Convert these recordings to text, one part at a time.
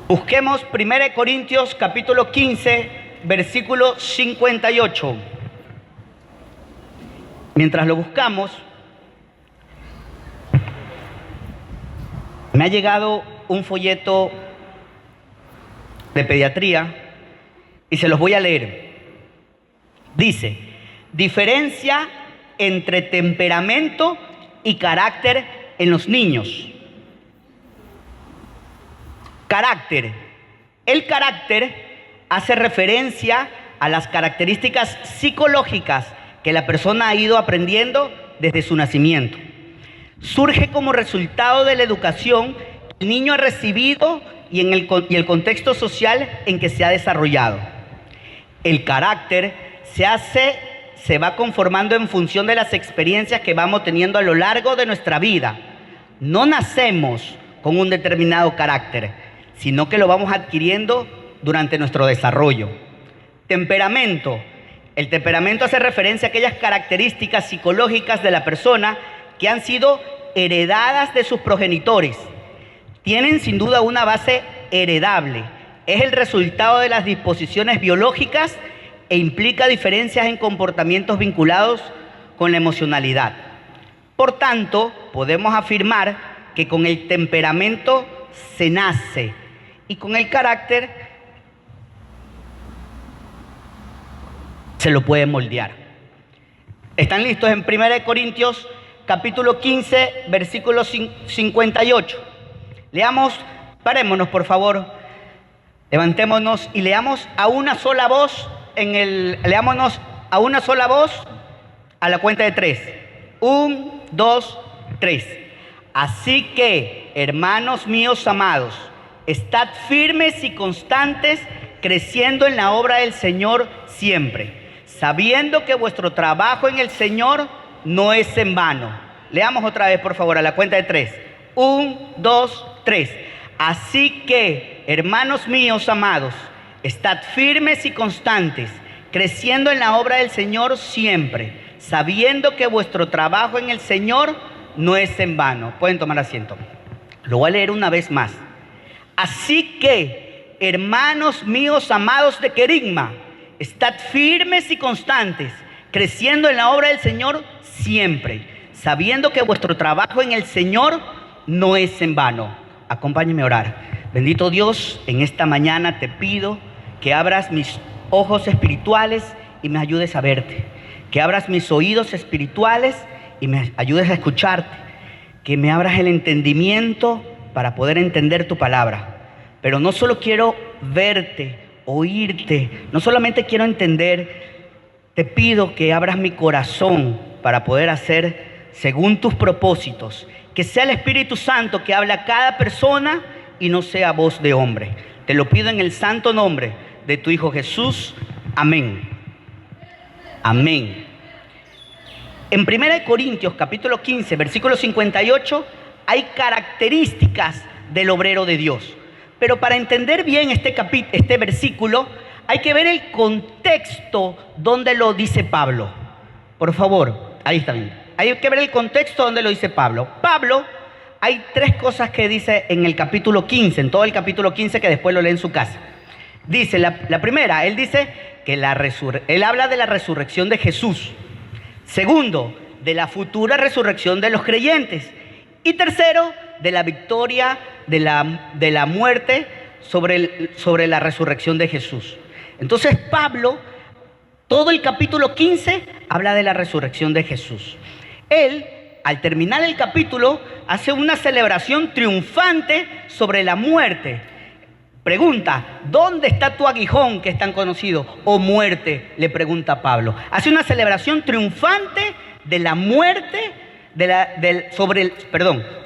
Busquemos 1 Corintios capítulo 15, versículo 58. Mientras lo buscamos, me ha llegado un folleto de pediatría y se los voy a leer. Dice: diferencia entre temperamento y carácter en los niños. Carácter. El carácter hace referencia a las características psicológicas que la persona ha ido aprendiendo desde su nacimiento. Surge como resultado de la educación que el niño ha recibido y el contexto social en que se ha desarrollado. El carácter se va conformando en función de las experiencias que vamos teniendo a lo largo de nuestra vida. No nacemos con un determinado carácter, sino que lo vamos adquiriendo durante nuestro desarrollo. Temperamento. El temperamento hace referencia a aquellas características psicológicas de la persona que han sido heredadas de sus progenitores. Tienen sin duda una base heredable. Es el resultado de las disposiciones biológicas e implica diferencias en comportamientos vinculados con la emocionalidad. Por tanto, podemos afirmar que con el temperamento se nace y con el carácter se lo puede moldear. ¿Están listos? En 1 Corintios capítulo 15, versículo 58. Leamos, parémonos por favor, levantémonos y leamos a una sola voz, leámonos a una sola voz a la cuenta de 3. 1, 2, 3. Así que, hermanos míos amados, estad firmes y constantes, creciendo en la obra del Señor siempre, sabiendo que vuestro trabajo en el Señor no es en vano. Leamos otra vez, por favor, a la cuenta de 3. 1, 2, 3. Así que, hermanos míos amados, estad firmes y constantes, creciendo en la obra del Señor siempre, sabiendo que vuestro trabajo en el Señor no es en vano. Pueden tomar asiento. Lo voy a leer una vez más. Así que, hermanos míos amados de Querigma, estad firmes y constantes, creciendo en la obra del Señor siempre, sabiendo que vuestro trabajo en el Señor no es en vano. Acompáñenme a orar. Bendito Dios, en esta mañana te pido que abras mis ojos espirituales y me ayudes a verte. Que abras mis oídos espirituales y me ayudes a escucharte. Que me abras el entendimiento para poder entender tu palabra. Pero no solo quiero verte, oírte, no solamente quiero entender, te pido que abras mi corazón para poder hacer según tus propósitos. Que sea el Espíritu Santo que habla a cada persona y no sea voz de hombre. Te lo pido en el santo nombre de tu Hijo Jesús. Amén. Amén. En 1 Corintios capítulo 15, versículo 58, hay características del obrero de Dios. Pero para entender bien este versículo, hay que ver el contexto donde lo dice Pablo. Por favor, ahí está bien. Hay que ver el contexto donde lo dice Pablo. Pablo, hay 3 cosas que dice en el capítulo 15, en todo el capítulo 15, que después lo lee en su casa. Dice, la primera, él dice que él habla de la resurrección de Jesús. Segundo, de la futura resurrección de los creyentes. Y tercero, de la victoria de la muerte sobre la resurrección de Jesús. Entonces Pablo, todo el capítulo 15, habla de la resurrección de Jesús. Él, al terminar el capítulo, hace una celebración triunfante sobre la muerte. Pregunta, ¿dónde está tu aguijón que es tan conocido? ¿O muerte? Le pregunta Pablo. Hace una celebración triunfante de la muerte,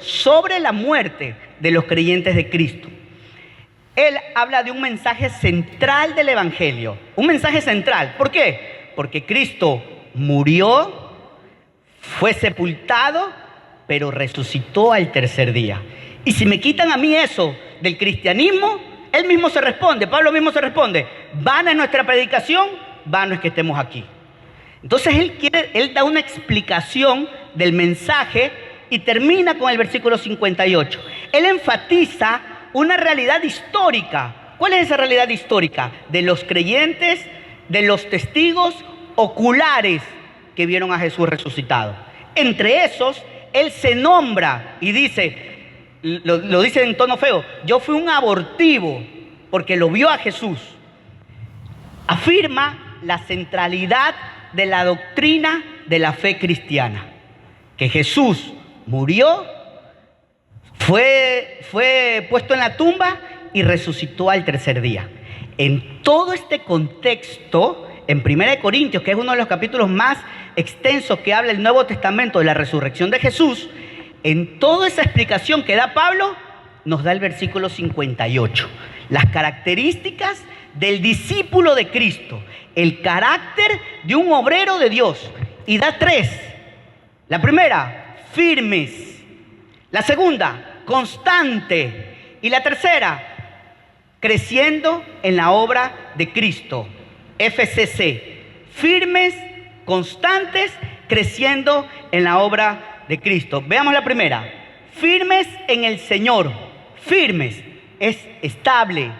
sobre la muerte de los creyentes de Cristo. Él habla de un mensaje central del Evangelio. Un mensaje central. ¿Por qué? Porque Cristo murió, fue sepultado, pero resucitó al tercer día. Y si me quitan a mí eso del cristianismo, él mismo se responde, Pablo mismo se responde: vana es nuestra predicación, vano es que estemos aquí. Entonces él da una explicación del mensaje y termina con el versículo 58. Él enfatiza una realidad histórica. ¿Cuál es esa realidad histórica? De los creyentes, de los testigos oculares que vieron a Jesús resucitado. Entre esos, Él se nombra y dice, lo dice en tono feo, yo fui un abortivo porque lo vio a Jesús. Afirma la centralidad de la doctrina de la fe cristiana, que Jesús murió, fue puesto en la tumba y resucitó al tercer día. En todo este contexto, en 1 Corintios, que es uno de los capítulos más extensos que habla el Nuevo Testamento de la resurrección de Jesús, en toda esa explicación que da Pablo, nos da el versículo 58. Las características del discípulo de Cristo, el carácter de un obrero de Dios. Y da 3. La primera, firmes. La segunda, constante. Y la tercera, creciendo en la obra de Cristo. FCC. Firmes, constantes, creciendo en la obra de Cristo. Veamos la primera. Firmes en el Señor. Firmes es estable,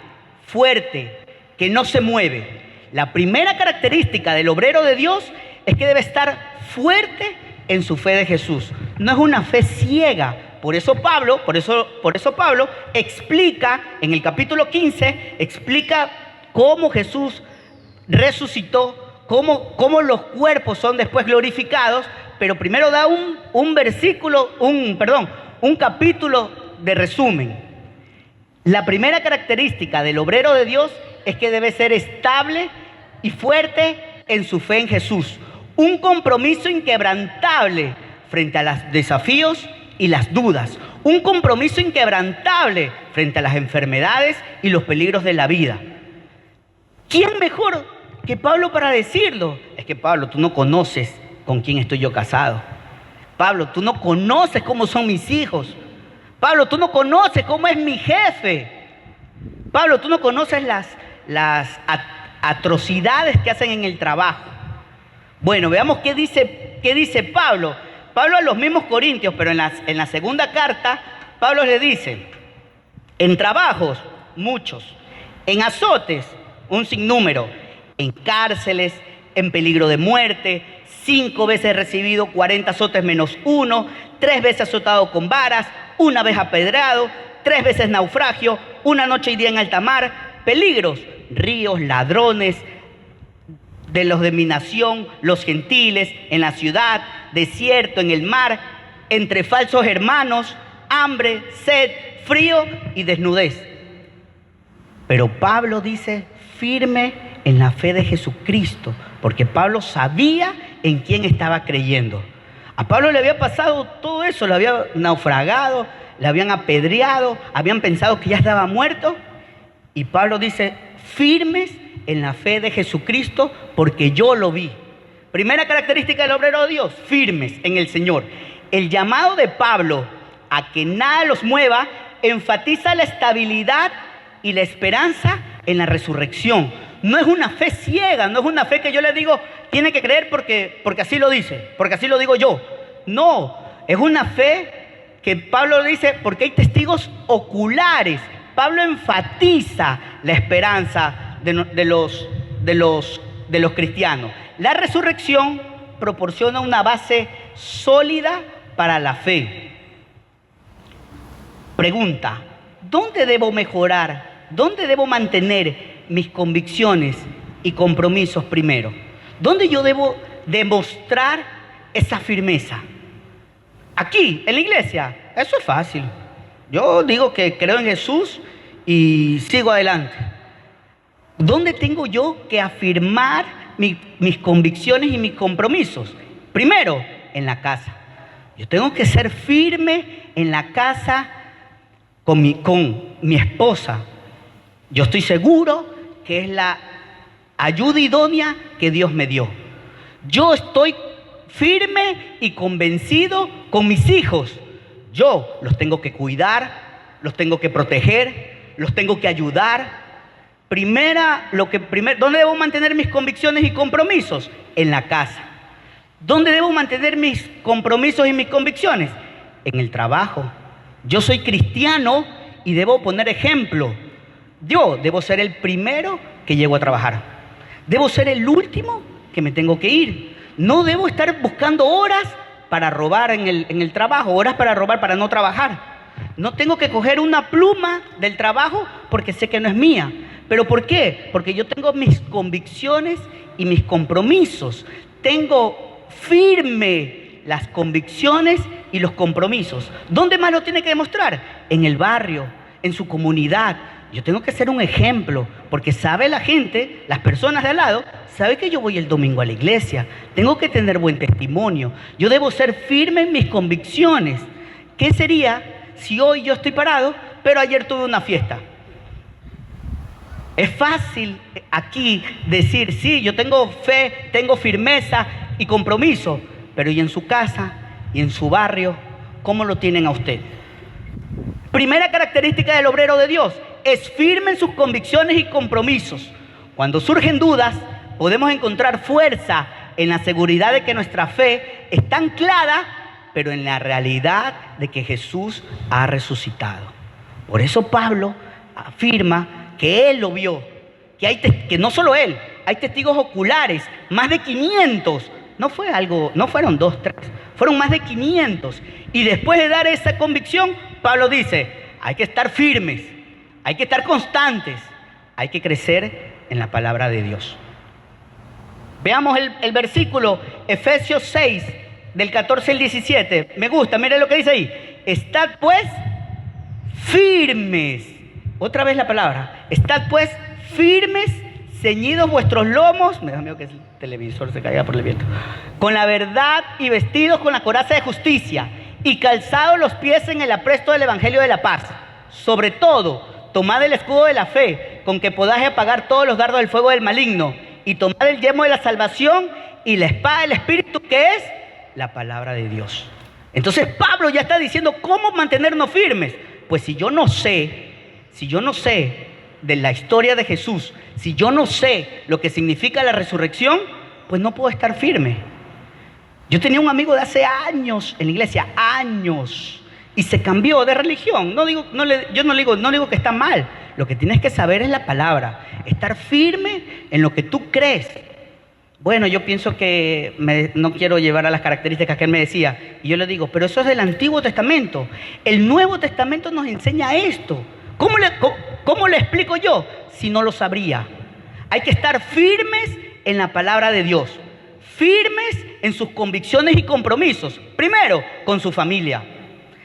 fuerte, que no se mueve. La primera característica del obrero de Dios es que debe estar fuerte en su fe de Jesús. No es una fe ciega. Por eso Pablo explica en el capítulo 15, explica cómo Jesús resucitó, cómo los cuerpos son después glorificados, pero primero da un capítulo de resumen. La primera característica del obrero de Dios es que debe ser estable y fuerte en su fe en Jesús. Un compromiso inquebrantable frente a los desafíos y las dudas. Un compromiso inquebrantable frente a las enfermedades y los peligros de la vida. ¿Quién mejor que Pablo para decirlo? Es que Pablo, tú no conoces con quién estoy yo casado. Pablo, tú no conoces cómo son mis hijos. Pablo, tú no conoces cómo es mi jefe. Pablo, tú no conoces las atrocidades que hacen en el trabajo. Bueno, veamos qué dice Pablo. Pablo a los mismos corintios, pero en la segunda carta, Pablo le dice, en trabajos, muchos, en azotes, un sinnúmero, en cárceles, en peligro de muerte, 5 veces he recibido 40 azotes menos 1, 3 veces azotado con varas, 1 vez apedreado, 3 veces naufragio, 1 noche y día en alta mar, peligros, ríos, ladrones, de los de mi nación, los gentiles, en la ciudad, desierto, en el mar, entre falsos hermanos, hambre, sed, frío y desnudez. Pero Pablo dice, firme en la fe de Jesucristo, porque Pablo sabía en quién estaba creyendo. A Pablo le había pasado todo eso, lo había naufragado, le habían apedreado, habían pensado que ya estaba muerto. Y Pablo dice, firmes en la fe de Jesucristo, porque yo lo vi. Primera característica del obrero de Dios, firmes en el Señor. El llamado de Pablo a que nada los mueva enfatiza la estabilidad y la esperanza en la resurrección. No es una fe ciega, no es una fe que yo le digo, tiene que creer porque así lo dice, porque así lo digo yo. No, es una fe que Pablo dice porque hay testigos oculares. Pablo enfatiza la esperanza de los cristianos. La resurrección proporciona una base sólida para la fe. Pregunta, ¿dónde debo mejorar? ¿Dónde debo mantener mis convicciones y compromisos primero? ¿Dónde yo debo demostrar esa firmeza? Aquí, en la iglesia, eso es fácil. Yo digo que creo en Jesús y sigo adelante. ¿Dónde tengo yo que afirmar mis convicciones y mis compromisos? Primero, en la casa. Yo tengo que ser firme en la casa con mi esposa. Yo estoy seguro que es la ayuda idónea que Dios me dio. Yo estoy firme y convencido con mis hijos. Yo los tengo que cuidar, los tengo que proteger, los tengo que ayudar. ¿Dónde debo mantener mis convicciones y compromisos? En la casa. ¿Dónde debo mantener mis compromisos y mis convicciones? En el trabajo. Yo soy cristiano y debo poner ejemplo. Yo debo ser el primero que llego a trabajar. Debo ser el último que me tengo que ir. No debo estar buscando horas para robar en el trabajo, horas para robar para no trabajar. No tengo que coger una pluma del trabajo porque sé que no es mía. ¿Pero por qué? Porque yo tengo mis convicciones y mis compromisos. Tengo firme las convicciones y los compromisos. ¿Dónde más lo tiene que demostrar? En el barrio, en su comunidad. Yo tengo que ser un ejemplo, porque sabe la gente, las personas de al lado, sabe que yo voy el domingo a la iglesia. Tengo que tener buen testimonio. Yo debo ser firme en mis convicciones. ¿Qué sería si hoy yo estoy parado, pero ayer tuve una fiesta? Es fácil aquí decir, sí, yo tengo fe, tengo firmeza y compromiso, pero ¿y en su casa y en su barrio, cómo lo tienen a usted? Primera característica del obrero de Dios, es firme en sus convicciones y compromisos. Cuando surgen dudas, podemos encontrar fuerza en la seguridad de que nuestra fe está anclada, pero en la realidad de que Jesús ha resucitado. Por eso Pablo afirma que él lo vio, que no solo él, hay testigos oculares, más de 500. No fueron 2, 3, fueron más de 500. Y después de dar esa convicción, Pablo dice, hay que estar firmes, hay que estar constantes, hay que crecer en la palabra de Dios. Veamos el versículo, Efesios 6, del 14 al 17. Me gusta, mire lo que dice ahí. Estad pues firmes. Otra vez la palabra. Estad pues firmes, ceñidos vuestros lomos. Me da miedo que el televisor se caiga por el viento. Con la verdad y vestidos con la coraza de justicia y calzados los pies en el apresto del evangelio de la paz. Sobre todo, tomad el escudo de la fe, con que podáis apagar todos los dardos del fuego del maligno, y tomad el yelmo de la salvación y la espada del Espíritu, que es la palabra de Dios. Entonces Pablo ya está diciendo cómo mantenernos firmes. Pues si yo no sé de la historia de Jesús, si yo no sé lo que significa la resurrección, pues no puedo estar firme. Yo tenía un amigo de hace años en la iglesia, años, y se cambió de religión. Yo no digo que está mal. Lo que tienes que saber es la palabra, estar firme en lo que tú crees. Bueno, yo pienso que no quiero llevar a las características que él me decía. Y yo le digo, pero eso es del Antiguo Testamento. El Nuevo Testamento nos enseña esto. ¿Cómo le explico yo si no lo sabría? Hay que estar firmes en la palabra de Dios. Firmes en sus convicciones y compromisos. Primero, con su familia.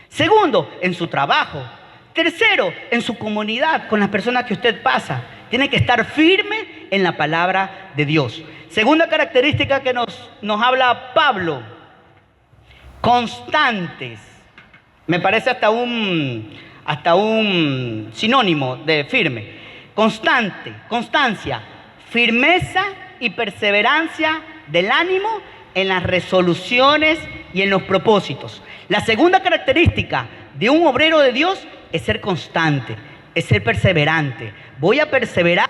Segundo, en su trabajo. Tercero, en su comunidad, con las personas que usted pasa. Tiene que estar firme en la palabra de Dios. Segunda característica que nos habla Pablo, constantes. Me parece hasta un sinónimo de firme. Constante, constancia, firmeza y perseverancia del ánimo en las resoluciones y en los propósitos. La segunda característica de un obrero de Dios es ser constante, es ser perseverante. Voy a perseverar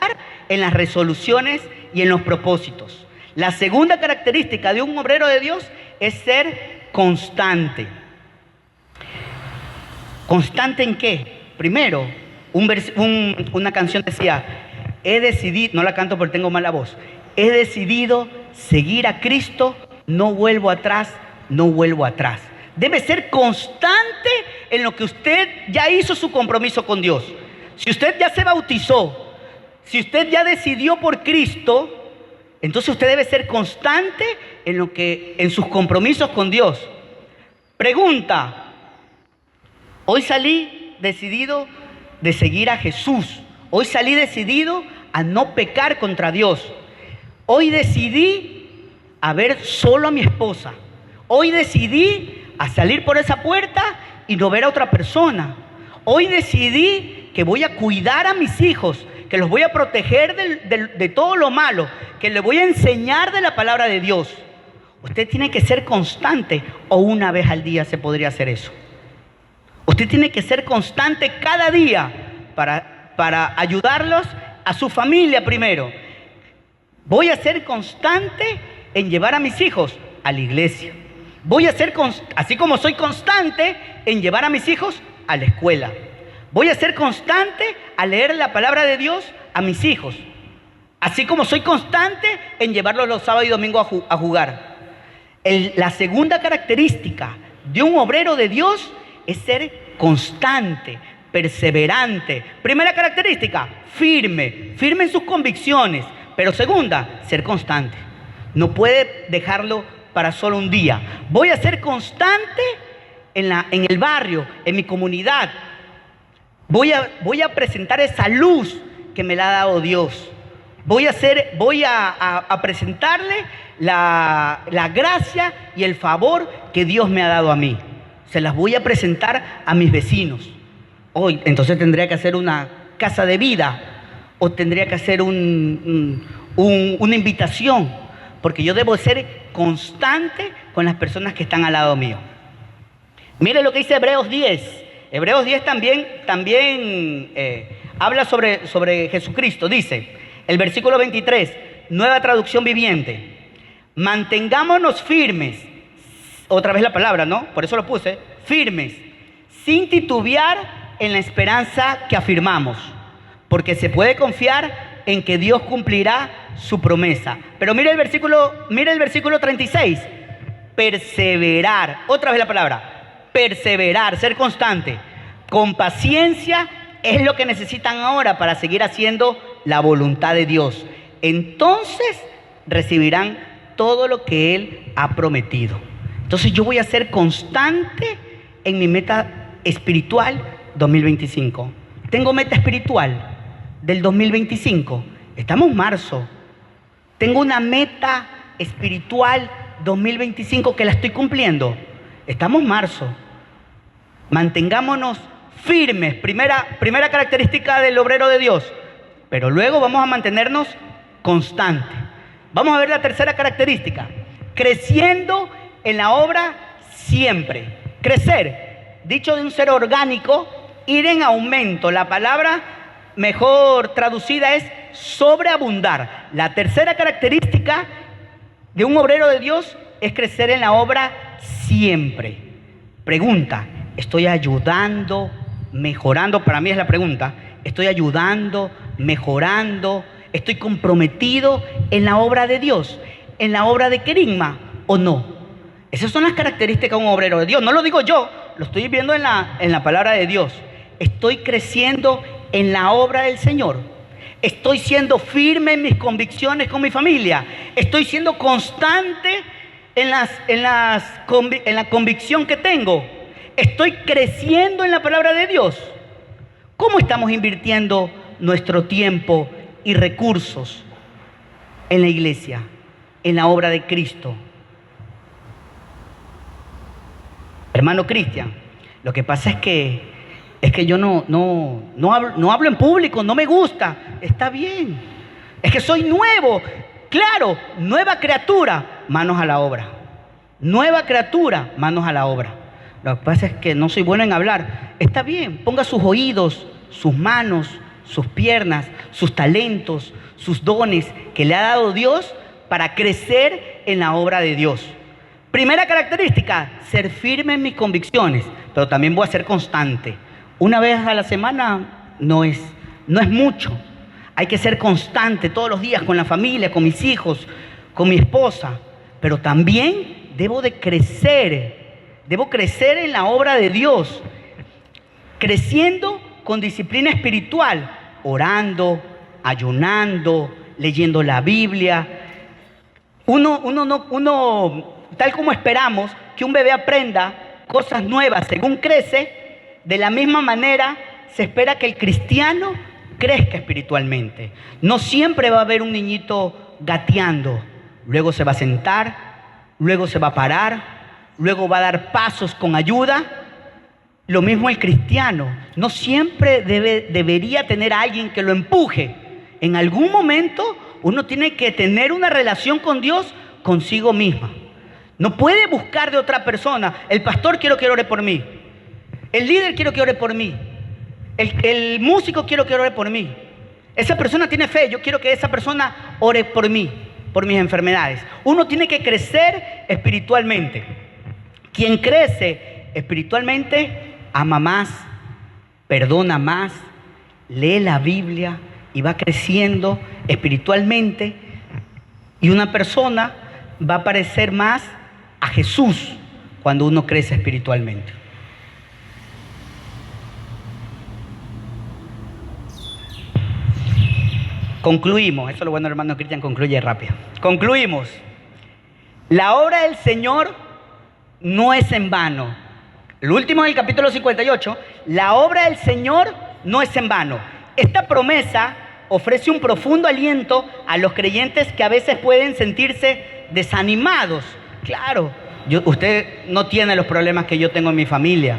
en las resoluciones y en los propósitos. La segunda característica de un obrero de Dios es ser constante. ¿Constante en qué? Primero, una canción decía, he decidido, no la canto porque tengo mala voz, he decidido seguir a Cristo, no vuelvo atrás, no vuelvo atrás. Debe ser constante en lo que usted ya hizo su compromiso con Dios. Si usted ya se bautizó, si usted ya decidió por Cristo, entonces usted debe ser constante en sus compromisos con Dios. Pregunta, hoy salí decidido de seguir a Jesús. Hoy salí decidido a no pecar contra Dios. Hoy decidí a ver solo a mi esposa. Hoy decidí a salir por esa puerta y no ver a otra persona. Hoy decidí que voy a cuidar a mis hijos, que los voy a proteger de todo lo malo, que les voy a enseñar de la palabra de Dios. Usted tiene que ser constante, o una vez al día se podría hacer eso. Usted tiene que ser constante cada día para ayudarlos a su familia primero. Voy a ser constante en llevar a mis hijos a la iglesia. Voy a ser, así como soy constante en llevar a mis hijos a la escuela. Voy a ser constante a leer la palabra de Dios a mis hijos. Así como soy constante en llevarlos los sábados y domingos a jugar. La segunda característica de un obrero de Dios es ser constante, perseverante. Primera característica, firme en sus convicciones. Pero segunda, ser constante. No puede dejarlo para solo un día. Voy a ser constante en el barrio, en mi comunidad. Voy a presentar esa luz que me la ha dado Dios. Voy a presentarle la gracia y el favor que Dios me ha dado a mí. Se las voy a presentar a mis vecinos. Hoy, entonces tendría que hacer una casa de vida o tendría que hacer una invitación, porque yo debo ser constante con las personas que están al lado mío. Mire lo que dice Hebreos 10. Hebreos 10 también habla sobre Jesucristo. Dice, el versículo 23, nueva traducción viviente. Mantengámonos firmes. Otra vez la palabra, ¿no? Por eso lo puse. Firmes, sin titubear en la esperanza que afirmamos. Porque se puede confiar en que Dios cumplirá su promesa. Pero mire el versículo 36. Perseverar. Otra vez la palabra. Perseverar, ser constante. Con paciencia es lo que necesitan ahora para seguir haciendo la voluntad de Dios. Entonces recibirán todo lo que Él ha prometido. Entonces yo voy a ser constante en mi meta espiritual 2025. Tengo meta espiritual del 2025. Estamos en marzo. Tengo una meta espiritual 2025 que la estoy cumpliendo. Estamos en marzo. Mantengámonos firmes. Primera característica del obrero de Dios. Pero luego vamos a mantenernos constantes. Vamos a ver la tercera característica. Creciendo en la obra siempre. Crecer, dicho de un ser orgánico, ir en aumento. La palabra mejor traducida es sobreabundar. La tercera característica de un obrero de Dios es crecer en la obra siempre. Pregunta, ¿estoy ayudando, mejorando? Para mí es la pregunta. ¿Estoy ayudando, mejorando? ¿Estoy comprometido en la obra de Dios? ¿En la obra de Querigma o no? Esas son las características de un obrero de Dios. No lo digo yo, lo estoy viendo en la palabra de Dios. Estoy creciendo en la obra del Señor. Estoy siendo firme en mis convicciones con mi familia. Estoy siendo constante en la convicción que tengo. Estoy creciendo en la palabra de Dios. ¿Cómo estamos invirtiendo nuestro tiempo y recursos en la iglesia, en la obra de Cristo? Hermano Cristian, lo que pasa es que yo no hablo en público, no me gusta. Está bien. Es que soy nuevo. Claro, nueva criatura, manos a la obra. Nueva criatura, manos a la obra. Lo que pasa es que no soy bueno en hablar. Está bien, ponga sus oídos, sus manos, sus piernas, sus talentos, sus dones que le ha dado Dios para crecer en la obra de Dios. Primera característica, ser firme en mis convicciones, pero también voy a ser constante. Una vez a la semana no es mucho. Hay que ser constante todos los días con la familia, con mis hijos, con mi esposa. Pero también debo crecer en la obra de Dios, creciendo con disciplina espiritual, orando, ayunando, leyendo la Biblia. Tal como esperamos que un bebé aprenda cosas nuevas según crece, de la misma manera se espera que el cristiano crezca espiritualmente. No siempre va a haber un niñito gateando, luego se va a sentar, luego se va a parar, luego va a dar pasos con ayuda. Lo mismo el cristiano, no siempre debería tener a alguien que lo empuje. En algún momento uno tiene que tener una relación con Dios consigo misma. No puede buscar de otra persona. El pastor quiero que ore por mí. El líder quiero que ore por mí. El músico quiero que ore por mí. Esa persona tiene fe. Yo quiero que esa persona ore por mí, por mis enfermedades. Uno tiene que crecer espiritualmente. Quien crece espiritualmente ama más, perdona más, lee la Biblia y va creciendo espiritualmente, y una persona va a parecer más a Jesús cuando uno crece espiritualmente. Concluimos, eso es lo bueno, hermano Cristian, concluye rápido. Concluimos. La obra del Señor no es en vano. El último del capítulo 58, la obra del Señor no es en vano. Esta promesa ofrece un profundo aliento a los creyentes que a veces pueden sentirse desanimados. Claro, usted no tiene los problemas que yo tengo en mi familia.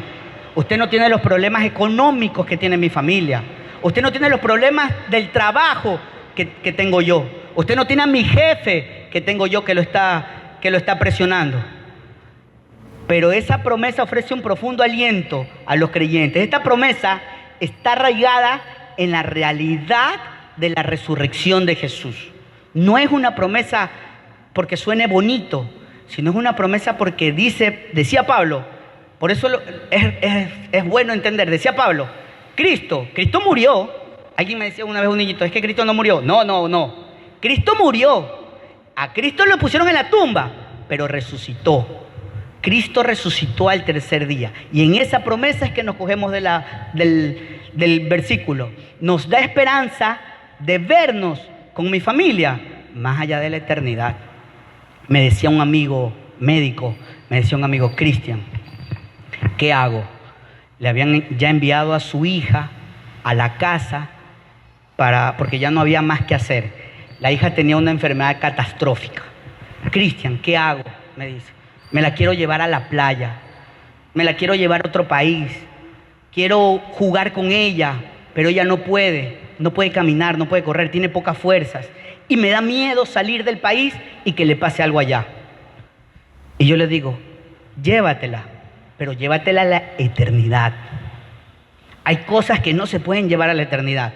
Usted no tiene los problemas económicos que tiene mi familia. Usted no tiene los problemas del trabajo que tengo yo. Usted no tiene a mi jefe que tengo yo que lo está presionando. Pero esa promesa ofrece un profundo aliento a los creyentes. Esta promesa está arraigada en la realidad de la resurrección de Jesús. No es una promesa porque suene bonito, sino es una promesa porque decía Pablo, por eso es bueno entender, decía Pablo, Cristo murió. Alguien me decía una vez, un niñito, es que Cristo no murió. No. Cristo murió. A Cristo lo pusieron en la tumba, pero resucitó. Cristo resucitó al tercer día. Y en esa promesa es que nos cogemos del versículo. Nos da esperanza de vernos con mi familia más allá de la eternidad. Me decía un amigo médico, Cristian, ¿qué hago? Le habían ya enviado a su hija a la casa porque ya no había más que hacer. La hija tenía una enfermedad catastrófica. Cristian, ¿qué hago? Me dice. Me la quiero llevar a la playa, me la quiero llevar a otro país, quiero jugar con ella, pero ella no puede caminar, no puede correr, tiene pocas fuerzas. Y me da miedo salir del país y que le pase algo allá. Y yo le digo, llévatela, pero llévatela a la eternidad. Hay cosas que no se pueden llevar a la eternidad.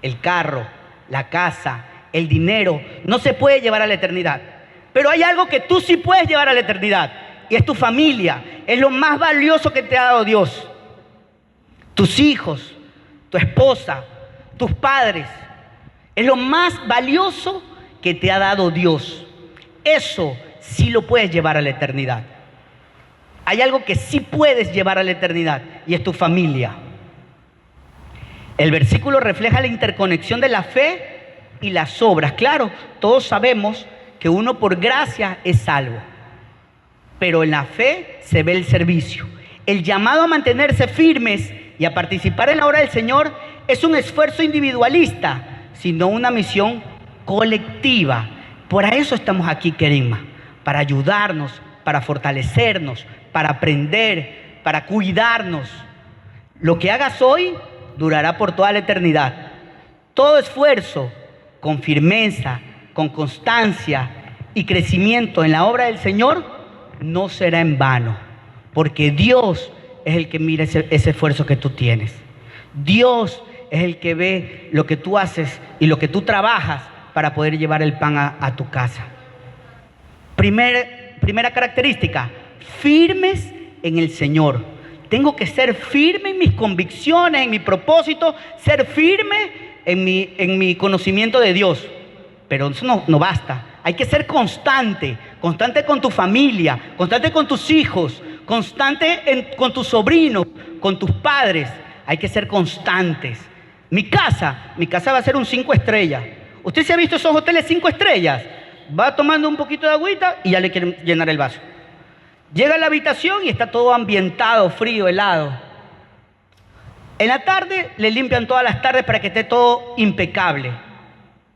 El carro, la casa, el dinero, no se puede llevar a la eternidad. Pero hay algo que tú sí puedes llevar a la eternidad, y es tu familia. Es lo más valioso que te ha dado Dios. Tus hijos, tu esposa, tus padres. Es lo más valioso que te ha dado Dios. Eso sí lo puedes llevar a la eternidad. Hay algo que sí puedes llevar a la eternidad, y es tu familia. El versículo refleja la interconexión de la fe y las obras. Claro, todos sabemos que uno por gracia es salvo, pero en la fe se ve el servicio. El llamado a mantenerse firmes y a participar en la obra del Señor es un esfuerzo individualista, sino una misión colectiva. Por eso estamos aquí, Querigma, para ayudarnos, para fortalecernos, para aprender, para cuidarnos. Lo que hagas hoy durará por toda la eternidad. Todo esfuerzo con firmeza, con constancia y crecimiento en la obra del Señor no será en vano, porque Dios es el que mira ese esfuerzo que tú tienes. Dios es el que ve lo que tú haces y lo que tú trabajas para poder llevar el pan a tu casa. Primera característica, firmes en el Señor. Tengo que ser firme en mis convicciones, en mi propósito, ser firme en mi conocimiento de Dios. Pero eso no basta. Hay que ser constante con tu familia, constante con tus hijos, constante con tus sobrinos, con tus padres. Hay que ser constantes. Mi casa va a ser un 5 estrellas. ¿Usted se ha visto esos hoteles 5 estrellas? Va tomando un poquito de agüita y ya le quieren llenar el vaso. Llega a la habitación y está todo ambientado, frío, helado. En la tarde le limpian todas las tardes para que esté todo impecable.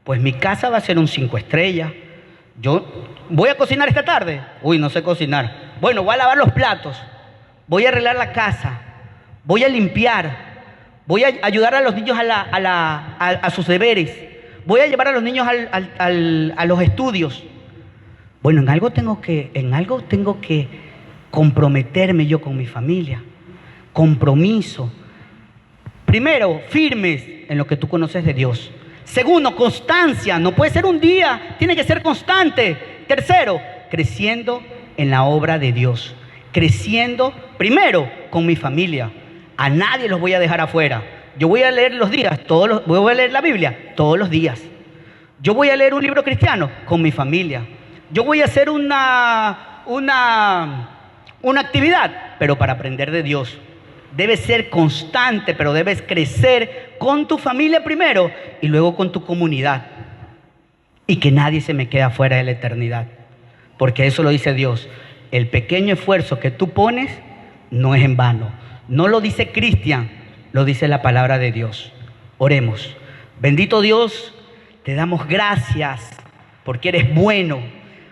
Pues mi casa va a ser un 5 estrellas. Yo voy a cocinar esta tarde. Uy, no sé cocinar. Bueno, voy a lavar los platos. Voy a arreglar la casa. Voy a limpiar. Voy a ayudar a los niños a sus deberes. Voy a llevar a los niños a los estudios. Bueno, en algo tengo que comprometerme yo con mi familia. Compromiso. Primero, firmes en lo que tú conoces de Dios. Segundo, constancia. No puede ser un día, tiene que ser constante. Tercero, creciendo en la obra de Dios. Creciendo primero con mi familia. A nadie los voy a dejar afuera. Yo voy a leer los días, voy a leer la Biblia todos los días. Yo voy a leer un libro cristiano con mi familia. Yo voy a hacer una actividad, pero para aprender de Dios. Debes ser constante, pero debes crecer con tu familia primero y luego con tu comunidad. Y que nadie se me quede afuera de la eternidad. Porque eso lo dice Dios. El pequeño esfuerzo que tú pones no es en vano. No lo dice Cristian, lo dice la palabra de Dios. Oremos. Bendito Dios, te damos gracias porque eres bueno,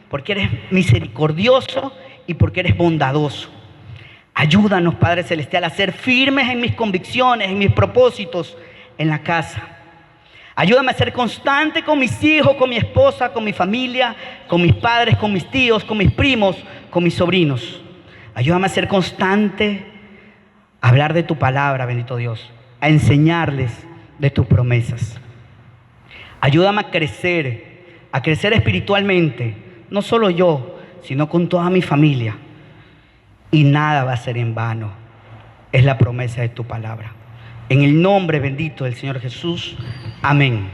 porque eres misericordioso y porque eres bondadoso. Ayúdanos, Padre Celestial, a ser firmes en mis convicciones, en mis propósitos en la casa. Ayúdame a ser constante con mis hijos, con mi esposa, con mi familia, con mis padres, con mis tíos, con mis primos, con mis sobrinos. Ayúdame a ser constante, a hablar de tu palabra, bendito Dios, a enseñarles de tus promesas. Ayúdame a crecer espiritualmente, no solo yo, sino con toda mi familia. Y nada va a ser en vano. Es la promesa de tu palabra. En el nombre bendito del Señor Jesús. Amén.